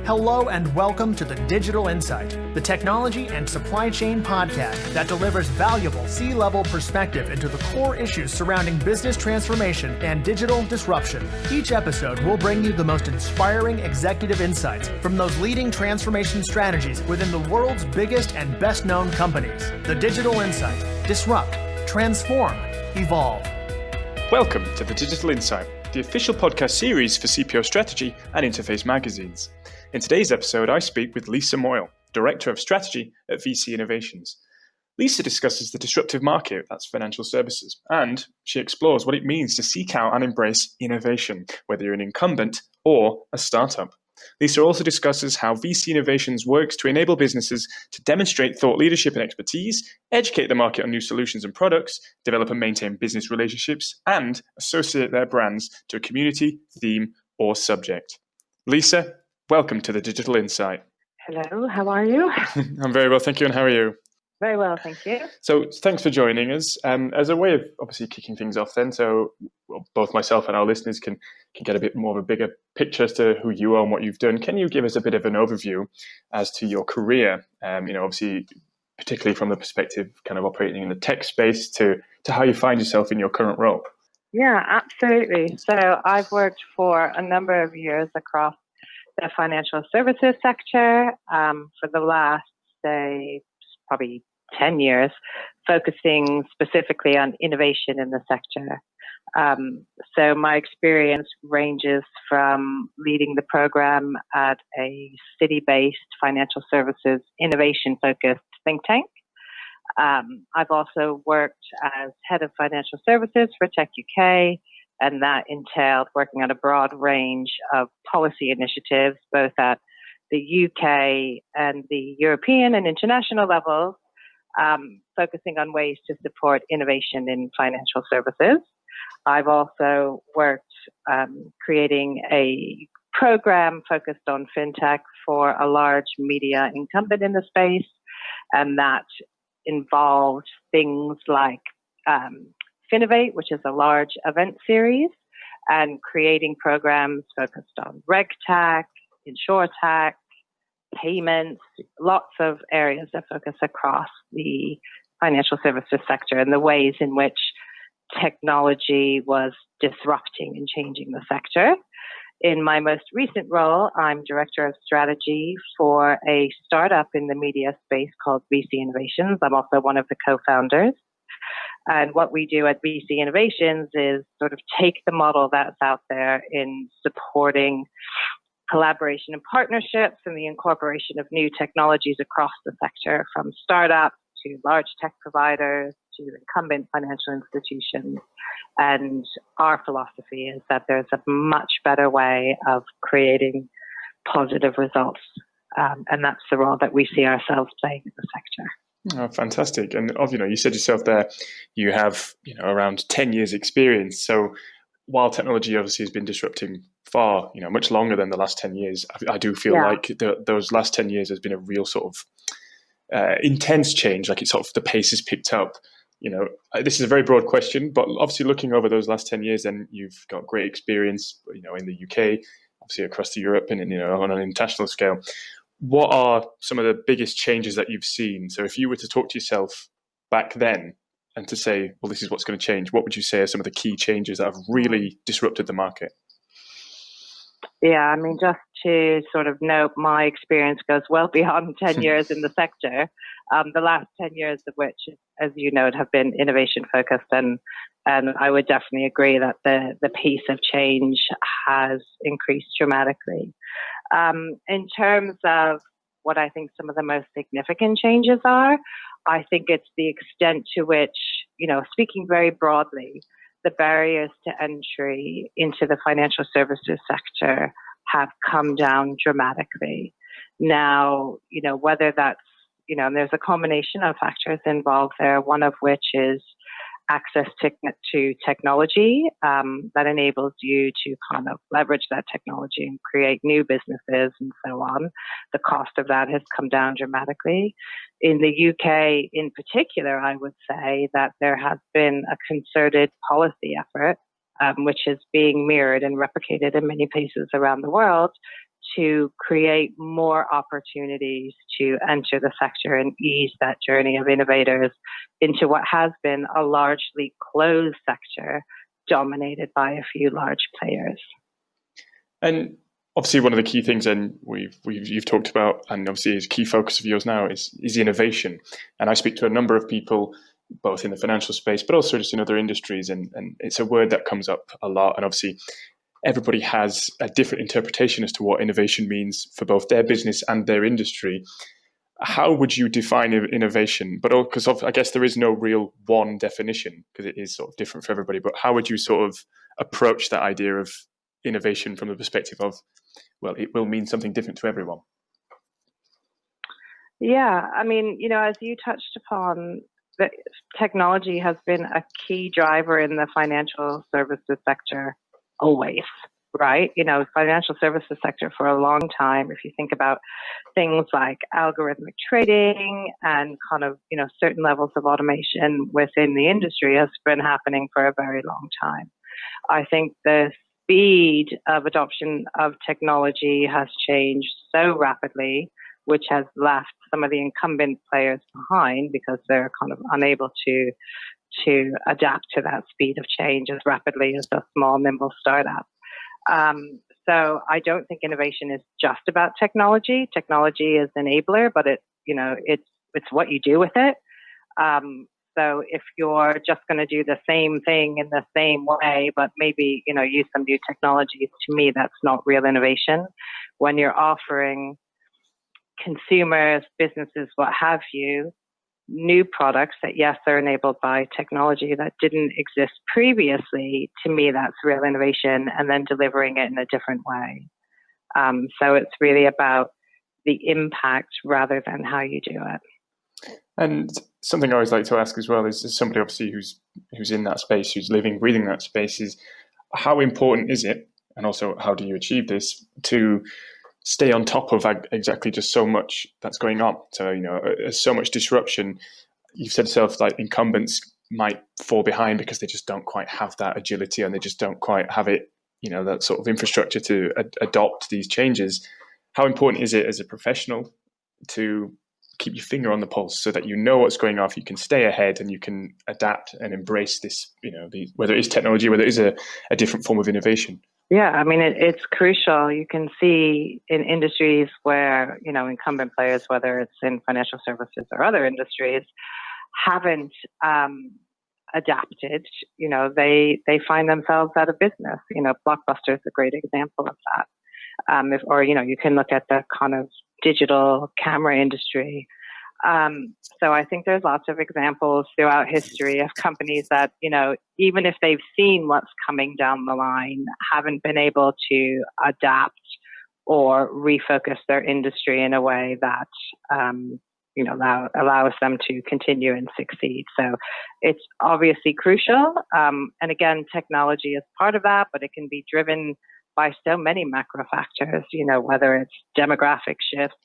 Hello and welcome to the Digital Insight, the technology and supply chain podcast that delivers valuable C-level perspective into the core issues surrounding business transformation and digital disruption. Each episode will bring you the most inspiring executive insights from those leading transformation strategies within the world's biggest and best-known companies. The Digital Insight. Disrupt, transform, evolve. Welcome to the Digital Insight, the official podcast series for CPO Strategy and Interface magazines. In today's episode, I speak with Lisa Moyle, Director of Strategy at VC Innovations. Lisa discusses the disruptive market, that's financial services, and she explores what it means to seek out and embrace innovation, whether you're an incumbent or a startup. Lisa also discusses how VC Innovations works to enable businesses to demonstrate thought leadership and expertise, educate the market on new solutions and products, develop and maintain business relationships, and associate their brands to a community, theme, or subject. Lisa, welcome to the Digital Insight. Hello, how are you? I'm very well, thank you. And how are you? Very well, thank you. So thanks for joining us. As a way of obviously kicking things off then, so both myself and our listeners can get a bit more of a bigger picture as to who you are and what you've done. Can you give us a bit of an overview as to your career? Obviously, particularly from the perspective kind of operating in the tech space to how you find yourself in your current role. Yeah, absolutely. So I've worked for a number of years across the financial services sector for the last, say, probably 10 years, focusing specifically on innovation in the sector. So my experience ranges from leading the program at a city-based financial services innovation-focused think tank. I've also worked as head of financial services for Tech UK, and that entailed working on a broad range of policy initiatives, both at the UK and the European and international levels, focusing on ways to support innovation in financial services. I've also worked creating a program focused on fintech for a large media incumbent in the space, and that involved things like Finovate, which is a large event series, and creating programs focused on RegTech, InsurTech, payments, lots of areas that focus across the financial services sector and the ways in which technology was disrupting and changing the sector. In my most recent role, I'm Director of Strategy for a startup in the media space called VC Innovations. I'm also one of the co-founders. And what we do at VC Innovations is sort of take the model that's out there in supporting collaboration and partnerships and the incorporation of new technologies across the sector, from startups to large tech providers to incumbent financial institutions. And our philosophy is that there's a much better way of creating positive results. And that's the role that we see ourselves playing in the sector. Oh, fantastic. And you said yourself there, you have around 10 years experience. So while technology obviously has been disrupting far, much longer than the last 10 years, I do feel like those last 10 years has been a real sort of intense change. Like it's sort of the pace has picked up. This is a very broad question, but obviously looking over those last 10 years, then you've got great experience, in the UK, obviously across Europe and, on an international scale. What are some of the biggest changes that you've seen? So if you were to talk to yourself back then and to say, well, this is what's going to change, what would you say are some of the key changes that have really disrupted the market? Yeah, just to sort of note, my experience goes well beyond 10 years in the sector. The last 10 years of which, as you know, have been innovation focused. And I would definitely agree that the pace of change has increased dramatically. In terms of what I think some of the most significant changes are, I think it's the extent to which, speaking very broadly, the barriers to entry into the financial services sector have come down dramatically. Now, whether that's, and there's a combination of factors involved there, one of which is access to technology that enables you to kind of leverage that technology and create new businesses and so on. The cost of that has come down dramatically. In the UK in particular, I would say that there has been a concerted policy effort, which is being mirrored and replicated in many places around the world, to create more opportunities to enter the sector and ease that journey of innovators into what has been a largely closed sector dominated by a few large players. And obviously, one of the key things, and you've talked about, and obviously is a key focus of yours now, is innovation. And I speak to a number of people, both in the financial space, but also just in other industries, and it's a word that comes up a lot. And obviously, everybody has a different interpretation as to what innovation means for both their business and their industry. How would you define innovation? But because I guess there is no real one definition, because it is sort of different for everybody. But how would you sort of approach that idea of innovation from the perspective of, well, it will mean something different to everyone? Yeah, I mean, as you touched upon, the technology has been a key driver in the financial services sector always, right? Financial services sector for a long time, if you think about things like algorithmic trading and kind of, certain levels of automation within the industry has been happening for a very long time. I think the speed of adoption of technology has changed so rapidly, which has left some of the incumbent players behind because they're kind of unable to adapt to that speed of change as rapidly as a small, nimble startup. So I don't think innovation is just about technology. Technology is an enabler, but it's what you do with it. So if you're just going to do the same thing in the same way, but maybe, use some new technologies, to me, that's not real innovation. When you're offering consumers, businesses, what have you, new products that, yes, are enabled by technology that didn't exist previously, to me, that's real innovation, and then delivering it in a different way. So it's really about the impact rather than how you do it. And something I always like to ask as well is somebody obviously who's in that space, who's living, breathing that space, is how important is it, and also how do you achieve this, to stay on top of exactly just so much that's going on? So, there's so much disruption. You've said yourself, like, incumbents might fall behind because they just don't quite have that agility, and they just don't quite have it, that sort of infrastructure to adopt these changes. How important is it as a professional to keep your finger on the pulse so that you know what's going on, you can stay ahead and you can adapt and embrace this, whether it is technology, whether it is a different form of innovation? Yeah, I mean, it's crucial. You can see in industries where, incumbent players, whether it's in financial services or other industries, haven't adapted. They find themselves out of business. Blockbuster is a great example of that. You can look at the kind of digital camera industry. So I think there's lots of examples throughout history of companies that, even if they've seen what's coming down the line, haven't been able to adapt or refocus their industry in a way that, allows them to continue and succeed. So it's obviously crucial. And again, technology is part of that, but it can be driven by so many macro factors, whether it's demographic shifts,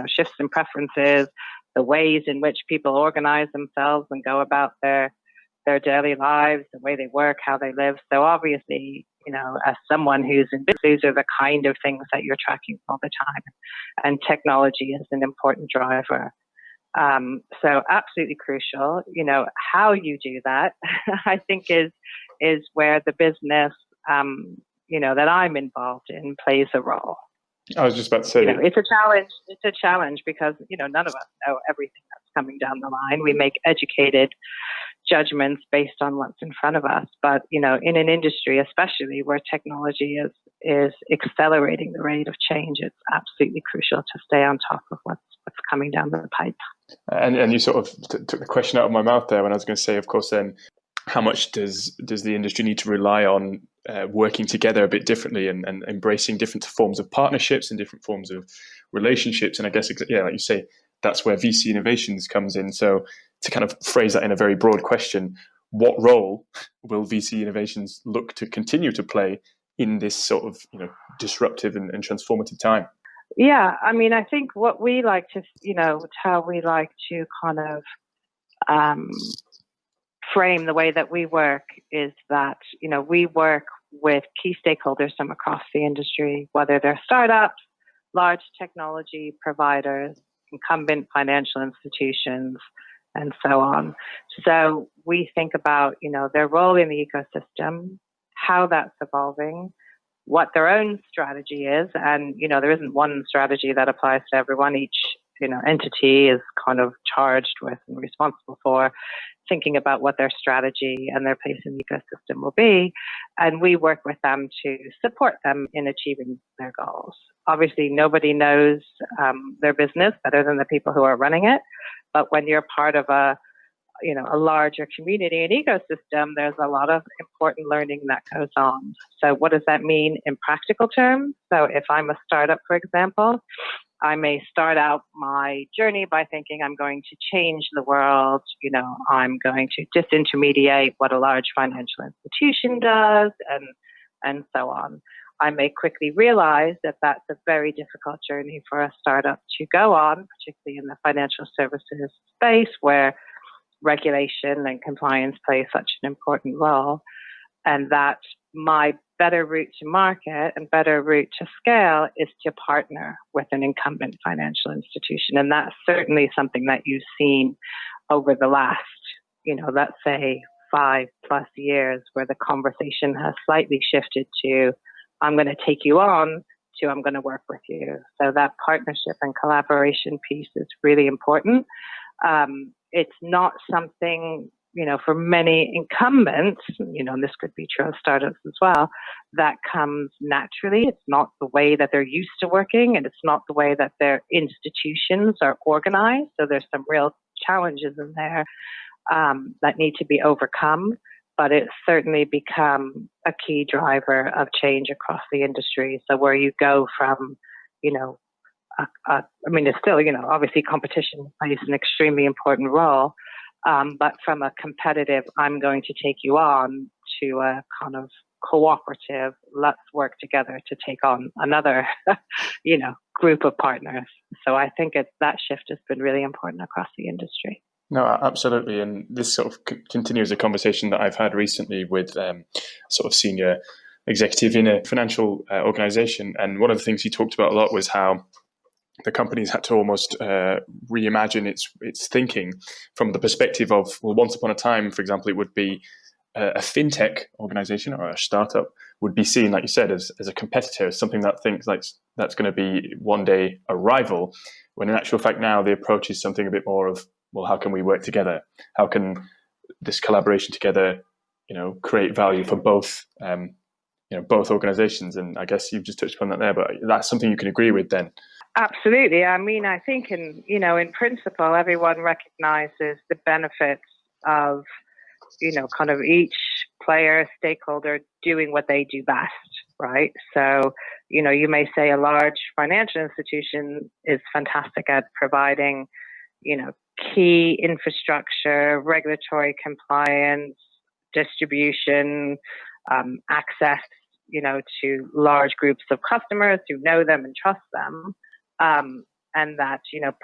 shifts in preferences, the ways in which people organize themselves and go about their daily lives, the way they work, how they live. So obviously, as someone who's in business, these are the kind of things that you're tracking all the time. And technology is an important driver. So absolutely crucial. How you do that, I think is where the business, that I'm involved in plays a role. I was just about to say, it's a challenge. It's a challenge because, none of us know everything that's coming down the line. We make educated judgments based on what's in front of us. But, in an industry, especially where technology is accelerating the rate of change, it's absolutely crucial to stay on top of what's coming down the pipe. And you sort of took the question out of my mouth there when I was going to say, of course, then how much does the industry need to rely on working together a bit differently and embracing different forms of partnerships and different forms of relationships? And I guess, like you say, that's where VC Innovations comes in. So to kind of phrase that in a very broad question, what role will VC Innovations look to continue to play in this sort of disruptive and transformative time? Yeah, I mean, I think what we like to, how we like to kind of frame the way that we work is that, we work with key stakeholders from across the industry, whether they're startups, large technology providers, incumbent financial institutions, and so on. So we think about, their role in the ecosystem, how that's evolving, what their own strategy is. And, there isn't one strategy that applies to everyone. Each, entity is kind of charged with and responsible for thinking about what their strategy and their place in the ecosystem will be. And we work with them to support them in achieving their goals. Obviously, nobody knows their business better than the people who are running it. But when you're part of a larger community and ecosystem, there's a lot of important learning that goes on. So what does that mean in practical terms? So if I'm a startup, for example, I may start out my journey by thinking I'm going to change the world. I'm going to disintermediate what a large financial institution does and so on. I may quickly realize that that's a very difficult journey for a startup to go on, particularly in the financial services space where regulation and compliance play such an important role, and that my better route to market and better route to scale is to partner with an incumbent financial institution. And that's certainly something that you've seen over the last, let's say 5+ years, where the conversation has slightly shifted to, I'm going to take you on, to I'm going to work with you. So that partnership and collaboration piece is really important. It's not something, for many incumbents, and this could be true of startups as well, that comes naturally. It's not the way that they're used to working, and it's not the way that their institutions are organized. So there's some real challenges in there that need to be overcome. But it's certainly become a key driver of change across the industry. So where you go from, it's still, obviously competition plays an extremely important role. But from a competitive, I'm going to take you on, to a kind of cooperative, let's work together to take on another, group of partners. So I think that shift has been really important across the industry. No, absolutely. And this sort of continues a conversation that I've had recently with sort of senior executive in a financial organization. And one of the things he talked about a lot was how the company's had to almost reimagine its thinking from the perspective of, well, once upon a time, for example, it would be a fintech organization or a startup would be seen, like you said, as a competitor, as something that thinks like that's going to be one day a rival, when in actual fact now the approach is something a bit more of, well, how can we work together? How can this collaboration together, create value for both, both organizations? And I guess you've just touched upon that there, but that's something you can agree with then. Absolutely. I mean, I think in principle, everyone recognizes the benefits of, kind of each player, stakeholder doing what they do best, right? So, you may say a large financial institution is fantastic at providing, key infrastructure, regulatory compliance, distribution, access, to large groups of customers who know them and trust them. And that,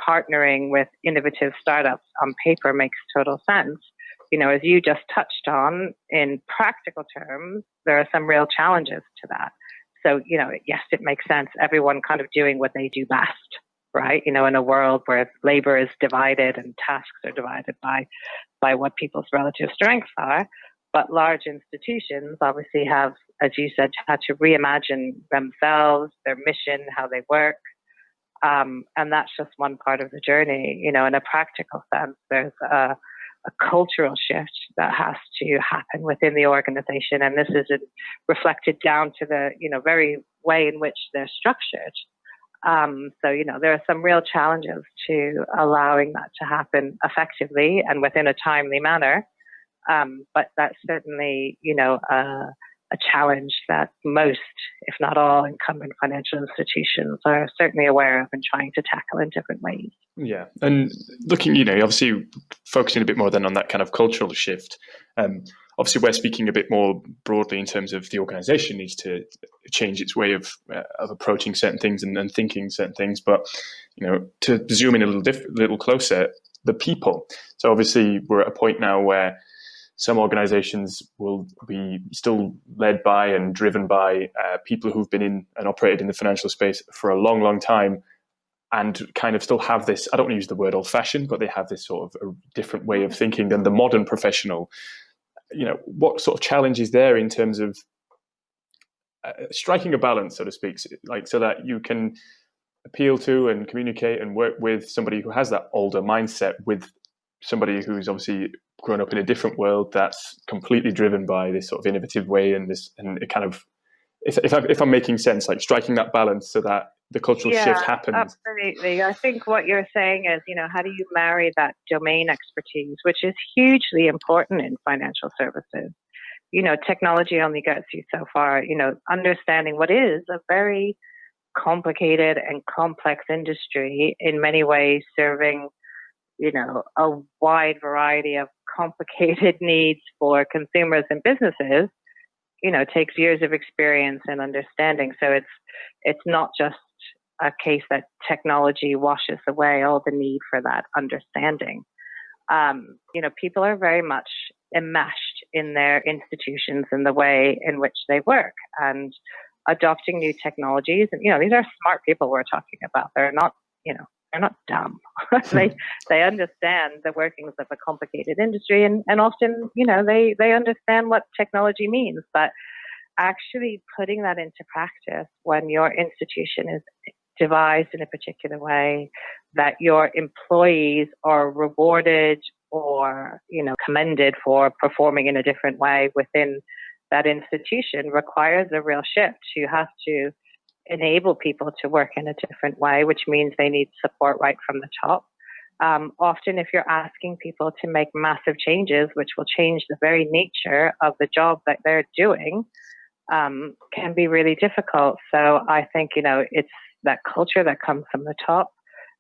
partnering with innovative startups on paper makes total sense. As you just touched on, in practical terms, there are some real challenges to that. So, yes, it makes sense. Everyone kind of doing what they do best, right? In a world where labor is divided and tasks are divided by what people's relative strengths are. But large institutions obviously have, as you said, had to reimagine themselves, their mission, how they work. And that's just one part of the journey. In a practical sense, there's a cultural shift that has to happen within the organization. And this is reflected down to the, very way in which they're structured. So, there are some real challenges to allowing that to happen effectively and within a timely manner. But that's certainly, a challenge that most, if not all, incumbent financial institutions are certainly aware of and trying to tackle in different ways. Yeah. And looking, obviously focusing a bit more then on that kind of cultural shift. Obviously, we're speaking a bit more broadly in terms of the organization needs to change its way of approaching certain things and thinking certain things. But, to zoom in a little closer, the people. So obviously, we're at a point now where some organizations will be still led by and driven by people who've been in and operated in the financial space for a long, long time, and kind of still have this, I don't want to use the word old fashioned, but they have this sort of a different way of thinking than the modern professional. What sort of challenge is there in terms of striking a balance, so to speak, so that you can appeal to and communicate and work with somebody who has that older mindset with somebody who's obviously grown up in a different world that's completely driven by this sort of innovative way and it kind of, if I'm making sense, like striking that balance so that the cultural shift happens. Absolutely. I think what you're saying is, how do you marry that domain expertise, which is hugely important in financial services? Technology only gets you so far, understanding what is a very complicated and complex industry in many ways, serving, a wide variety of complicated needs for consumers and businesses, takes years of experience and understanding. So it's not just a case that technology washes away all the need for that understanding. People are very much enmeshed in their institutions and the way in which they work and adopting new technologies. And, these are smart people we're talking about. They're not dumb. they understand the workings of a complicated industry and often, they understand what technology means, but actually putting that into practice when your institution is devised in a particular way, that your employees are rewarded or, commended for performing in a different way within that institution requires a real shift. You have to enable people to work in a different way, which means they need support right from the top. Often, if you're asking people to make massive changes, which will change the very nature of the job that they're doing, can be really difficult. So I think, it's that culture that comes from the top,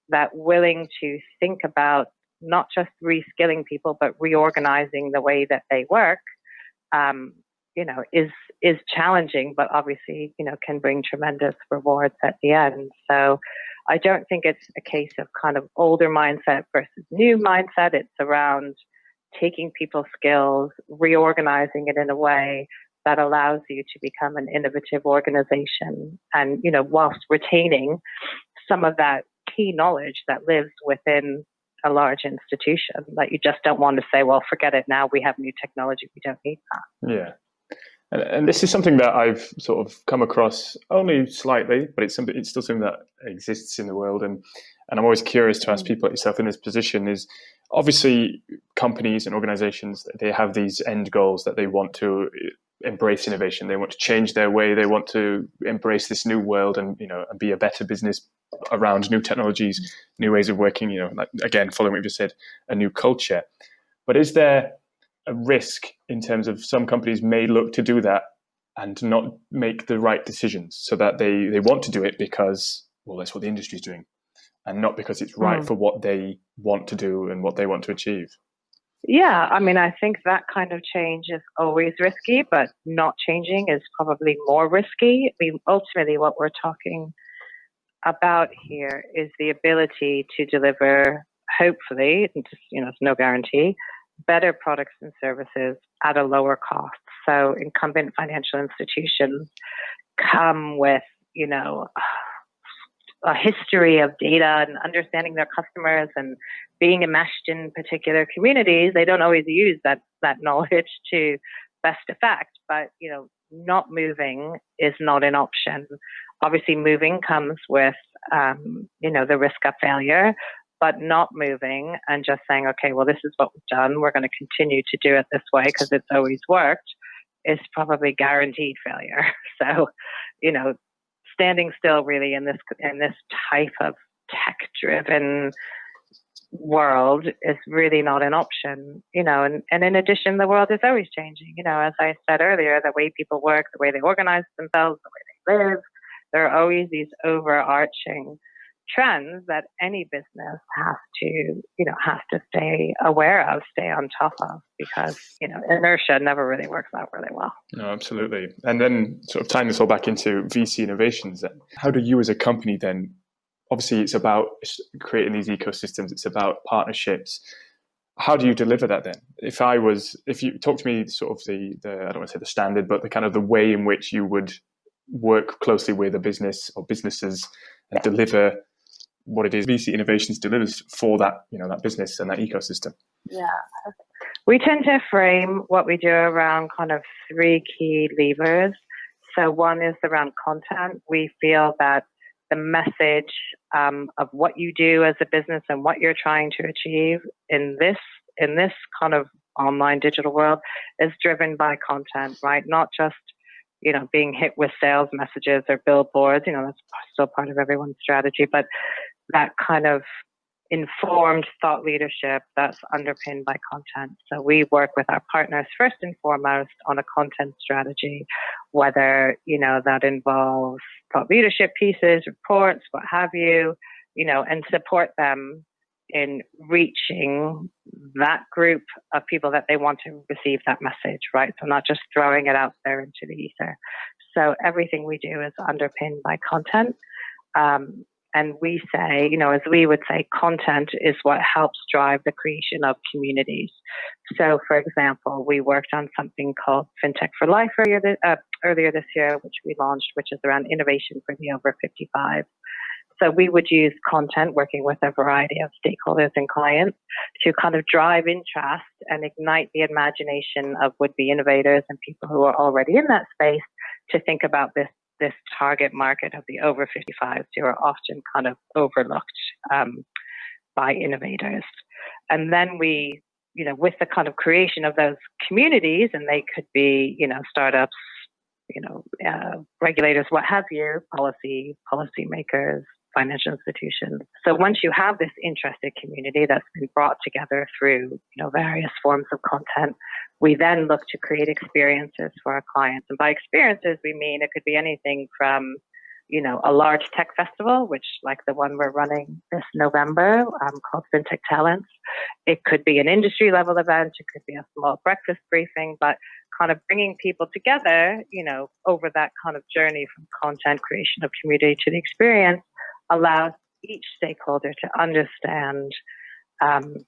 that willing to think about not just reskilling people, but reorganizing the way that they work, is challenging, but obviously, can bring tremendous rewards at the end. So I don't think it's a case of kind of older mindset versus new mindset. It's around taking people's skills, reorganizing it in a way that allows you to become an innovative organization and, whilst retaining some of that key knowledge that lives within a large institution, that you just don't want to say, well, forget it now, we have new technology, we don't need that. Yeah. And this is something that I've sort of come across only slightly, but it's still something that exists in the world. And I'm always curious to ask people like yourself in this position is, obviously companies and organizations, they have these end goals that they want to embrace innovation. They want to change their way. They want to embrace this new world and, and be a better business around new technologies, new ways of working, like, again, following what you just said, a new culture. But is there a risk in terms of some companies may look to do that and not make the right decisions, so that they want to do it because, well, that's what the industry is doing, and not because it's right for what they want to do and what they want to achieve? Yeah, I think that kind of change is always risky, but not changing is probably more risky. Ultimately, what we're talking about here is the ability to deliver, hopefully, it's no guarantee, better products and services at a lower cost. So incumbent financial institutions come with, a history of data and understanding their customers and being enmeshed in particular communities. They don't always use that knowledge to best effect, but, not moving is not an option. Obviously, moving comes with, the risk of failure, but not moving and just saying, okay, well, this is what we've done, we're going to continue to do it this way because it's always worked, is probably guaranteed failure. So, standing still really in this type of tech-driven world is really not an option, and in addition, the world is always changing. As I said earlier, the way people work, the way they organize themselves, the way they live, there are always these overarching trends that any business has to stay aware of, stay on top of, because, inertia never really works out really well. No, absolutely. And then sort of tying this all back into VC innovations, then how do you as a company then, obviously it's about creating these ecosystems, it's about partnerships. how do you deliver that then? If you talk to me sort of the I don't want to say the standard, but the kind of the way in which you would work closely with a business or businesses and deliver what it is VC Innovations delivers for that, that business and that ecosystem. Yeah. We tend to frame what we do around kind of three key levers. So one is around content. We feel that the message of what you do as a business and what you're trying to achieve in this kind of online digital world is driven by content, right? Not just, being hit with sales messages or billboards, that's still part of everyone's strategy, but that kind of informed thought leadership that's underpinned by content. So we work with our partners first and foremost on a content strategy, whether, that involves thought leadership pieces, reports, what have you, and support them in reaching that group of people that they want to receive that message, right? So not just throwing it out there into the ether. So everything we do is underpinned by content. And we say, as we would say, content is what helps drive the creation of communities. So, for example, we worked on something called FinTech for Life earlier this year, which we launched, which is around innovation for the over 55. So we would use content working with a variety of stakeholders and clients to kind of drive interest and ignite the imagination of would-be innovators and people who are already in that space to think about this target market of the over 55s who are often kind of overlooked by innovators. And then we, with the kind of creation of those communities, and they could be, startups, regulators, what have you, policymakers, financial institutions. So once you have this interested community that's been brought together through, various forms of content, we then look to create experiences for our clients. And by experiences, we mean it could be anything from, a large tech festival, which like the one we're running this November called FinTech Talents. It could be an industry level event. It could be a small breakfast briefing, but kind of bringing people together, over that kind of journey from content creation of community to the experience allows each stakeholder to understand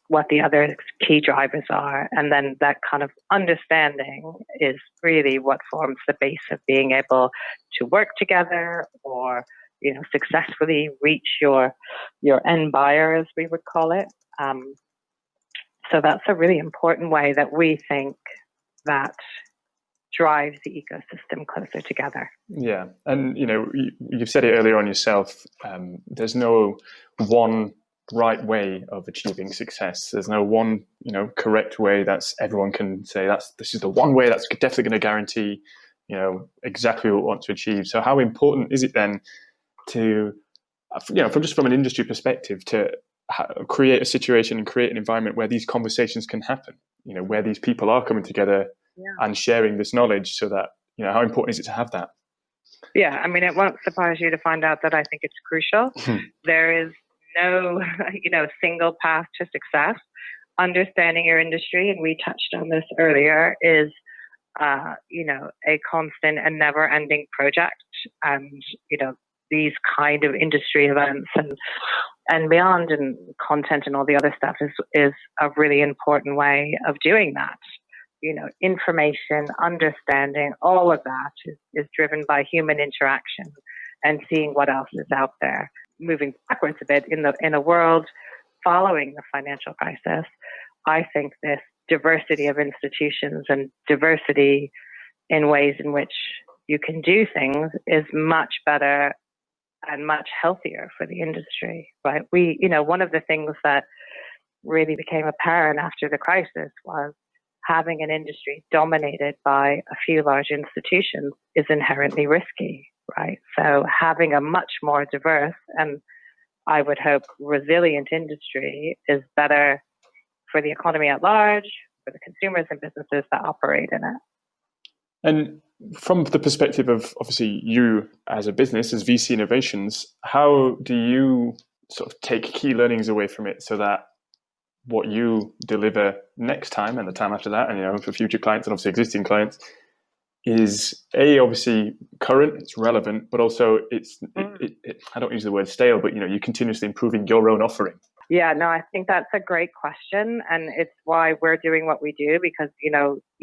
what the other key drivers are. And then that kind of understanding is really what forms the base of being able to work together or, successfully reach your end buyer, as we would call it. So that's a really important way that we think that drives the ecosystem closer together. Yeah. And, you've said it earlier on yourself, there's no one right way of achieving success. There's no one, correct way that's everyone can say this is the one way that's definitely going to guarantee, exactly what we want to achieve. So how important is it then to, from an industry perspective, to create a situation and create an environment where these conversations can happen, where these people are coming together and sharing this knowledge, so that, how important is it to have that? Yeah, I mean, it won't surprise you to find out that I think it's crucial. There is no, single path to success. Understanding your industry, and we touched on this earlier, is, a constant and never-ending project. And, these kind of industry events and beyond, and content and all the other stuff is a really important way of doing that. Information, understanding, all of that is driven by human interaction and seeing what else is out there. Moving backwards a bit in a world following the financial crisis, I think this diversity of institutions and diversity in ways in which you can do things is much better and much healthier for the industry, right? One of the things that really became apparent after the crisis was having an industry dominated by a few large institutions is inherently risky, right? So having a much more diverse and, I would hope, resilient industry is better for the economy at large, for the consumers and businesses that operate in it. And from the perspective of, obviously, you as a business, as VC Innovations, how do you sort of take key learnings away from it so that what you deliver next time and the time after that, and for future clients and obviously existing clients, is obviously current, it's relevant, but also I don't use the word stale, but you're continuously improving your own offering. Yeah, no, I think that's a great question. And it's why we're doing what we do, because,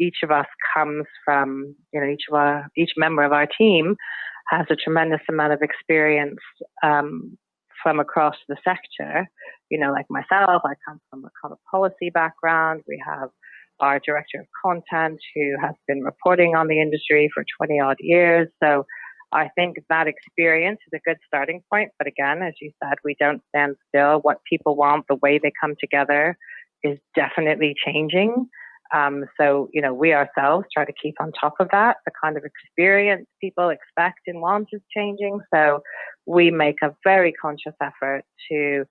each of us comes from, each member of our team has a tremendous amount of experience from across the sector. Like myself, I come from a kind of policy background. We have our director of content who has been reporting on the industry for 20 odd years. So I think that experience is a good starting point. But again, as you said, we don't stand still. What people want, the way they come together is definitely changing. So, we ourselves try to keep on top of that. The kind of experience people expect and want is changing. So we make a very conscious effort to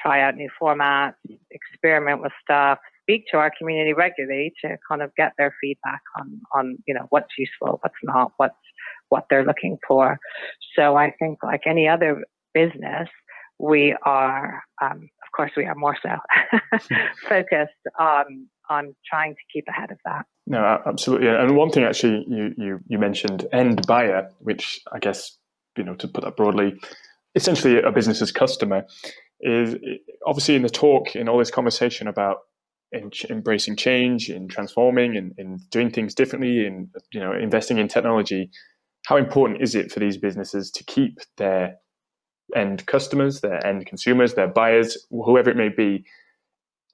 try out new formats, experiment with stuff, speak to our community regularly to kind of get their feedback on what's useful, what's not, what they're looking for. So I think like any other business, we are, of course, we are more so focused on trying to keep ahead of that. No, absolutely. And one thing actually you mentioned, end buyer, which I guess, to put that broadly, essentially a business's customer, is obviously in the talk, in all this conversation about embracing change, in transforming, in doing things differently, in investing in technology. How important is it for these businesses to keep their end customers, their end consumers, their buyers, whoever it may be,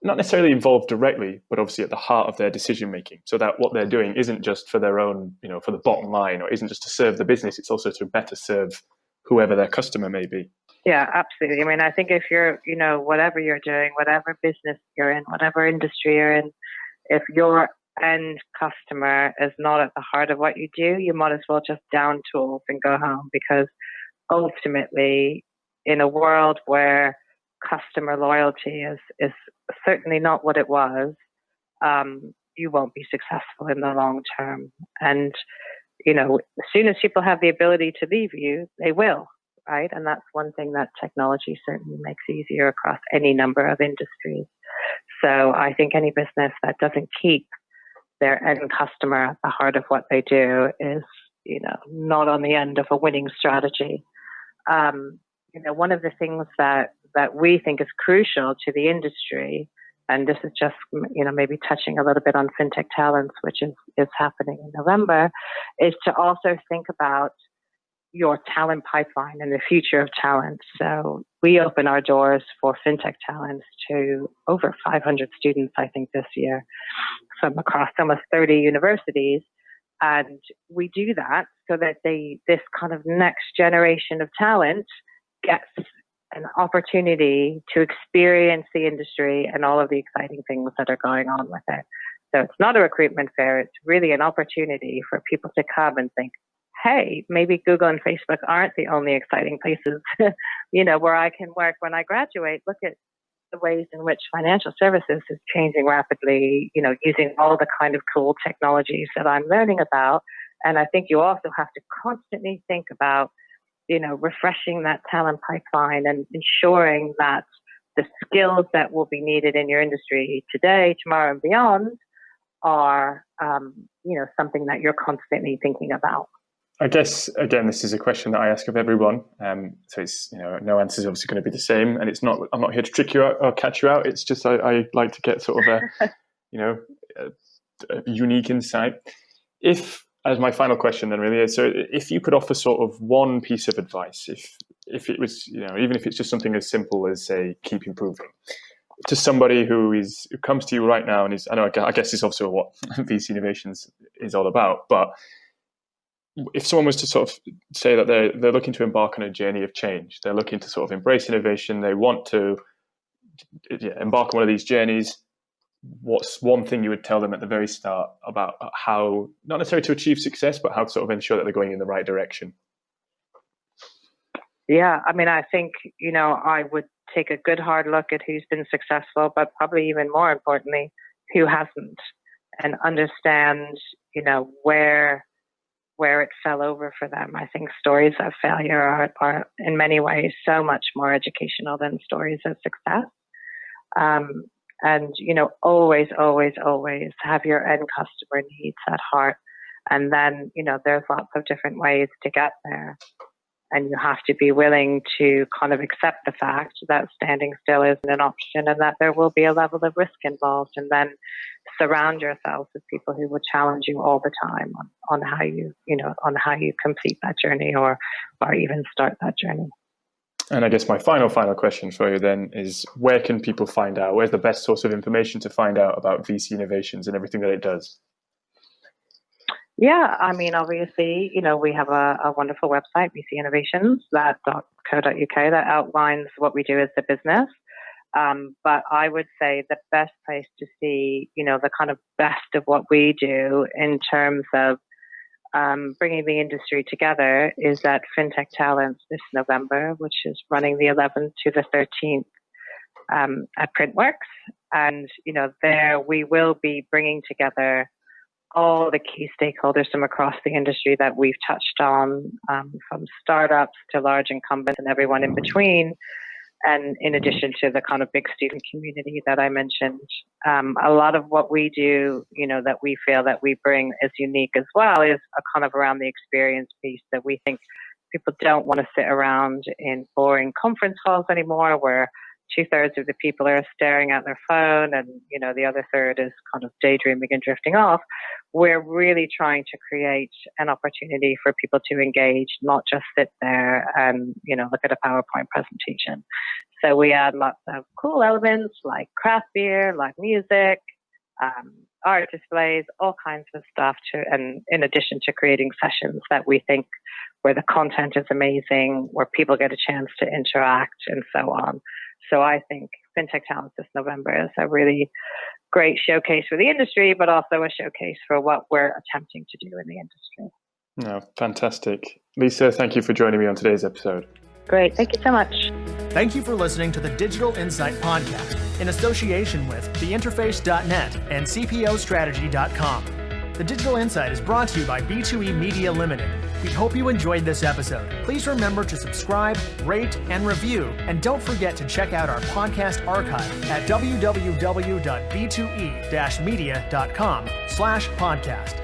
not necessarily involved directly, but obviously at the heart of their decision making, so that what they're doing isn't just for their own, for the bottom line, or isn't just to serve the business, it's also to better serve whoever their customer may be. Yeah, absolutely. I mean, I think if you're, whatever you're doing, whatever business you're in, whatever industry you're in, if your end customer is not at the heart of what you do, you might as well just down tools and go home, because ultimately, in a world where customer loyalty is certainly not what it was, you won't be successful in the long term. And, as soon as people have the ability to leave you, they will, right? And that's one thing that technology certainly makes easier across any number of industries. So I think any business that doesn't keep their end customer at the heart of what they do is, not on the end of a winning strategy. One of the things that we think is crucial to the industry, and this is just, maybe touching a little bit on FinTech Talents, which is happening in November, is to also think about your talent pipeline and the future of talent. So we open our doors for FinTech Talents to over 500 students, I think, this year, from across almost 30 universities. And we do that so that this kind of next generation of talent gets an opportunity to experience the industry and all of the exciting things that are going on with it. So it's not a recruitment fair. It's really an opportunity for people to come and think, hey, maybe Google and Facebook aren't the only exciting places, where I can work when I graduate. Look at the ways in which financial services is changing rapidly, using all the kind of cool technologies that I'm learning about. And I think you also have to constantly think about, refreshing that talent pipeline and ensuring that the skills that will be needed in your industry today, tomorrow, and beyond are, something that you're constantly thinking about. I guess, again, this is a question that I ask of everyone. So it's, no answer is obviously going to be the same. And I'm not here to trick you out or catch you out. It's just, I like to get sort of a unique insight. As my final question then really is, so if you could offer sort of one piece of advice, if it was, even if it's just something as simple as, say, keep improving, to somebody who comes to you right now and I guess it's also what VC Innovations is all about, but if someone was to sort of say that they're looking to embark on a journey of change, they're looking to sort of embrace innovation, they want to embark on one of these journeys, what's one thing you would tell them at the very start about how, not necessarily to achieve success, but how to sort of ensure that they're going in the right direction? Yeah, I mean, I think, I would take a good hard look at who's been successful, but probably even more importantly, who hasn't, and understand, where it fell over for them. I think stories of failure are in many ways so much more educational than stories of success. And, always, always, always have your end customer needs at heart. And then, there's lots of different ways to get there. And you have to be willing to kind of accept the fact that standing still isn't an option and that there will be a level of risk involved. And then surround yourself with people who will challenge you all the time on how on how you complete that journey or even start that journey. And I guess my final question for you then is, where can people find out? Where's the best source of information to find out about VC Innovations and everything that it does? Yeah, I mean, obviously, we have a wonderful website, vcinnovations.co.uk, that outlines what we do as a business. But I would say the best place to see, the kind of best of what we do in terms of bringing the industry together is at FinTech Talents this November, which is running the 11th to the 13th at Printworks. And, there we will be bringing together all the key stakeholders from across the industry that we've touched on, from startups to large incumbents and everyone in between. And in addition to the kind of big student community that I mentioned, a lot of what we do, that we feel that we bring is unique as well, is a kind of around the experience piece that we think people don't want to sit around in boring conference halls anymore, where 2/3 of the people are staring at their phone and, the other third is kind of daydreaming and drifting off. We're really trying to create an opportunity for people to engage, not just sit there and, look at a PowerPoint presentation. So we add lots of cool elements like craft beer, live music, art displays, all kinds of stuff and in addition to creating sessions that we think where the content is amazing, where people get a chance to interact and so on. So I think FinTech Talents this November is a really great showcase for the industry, but also a showcase for what we're attempting to do in the industry. No, fantastic. Lisa, thank you for joining me on today's episode. Great. Thank you so much. Thank you for listening to the Digital Insight Podcast in association with theinterface.net and cpostrategy.com. The Digital Insight is brought to you by B2E Media Limited. We hope you enjoyed this episode. Please remember to subscribe, rate, and review. And don't forget to check out our podcast archive at www.b2e-media.com/podcast.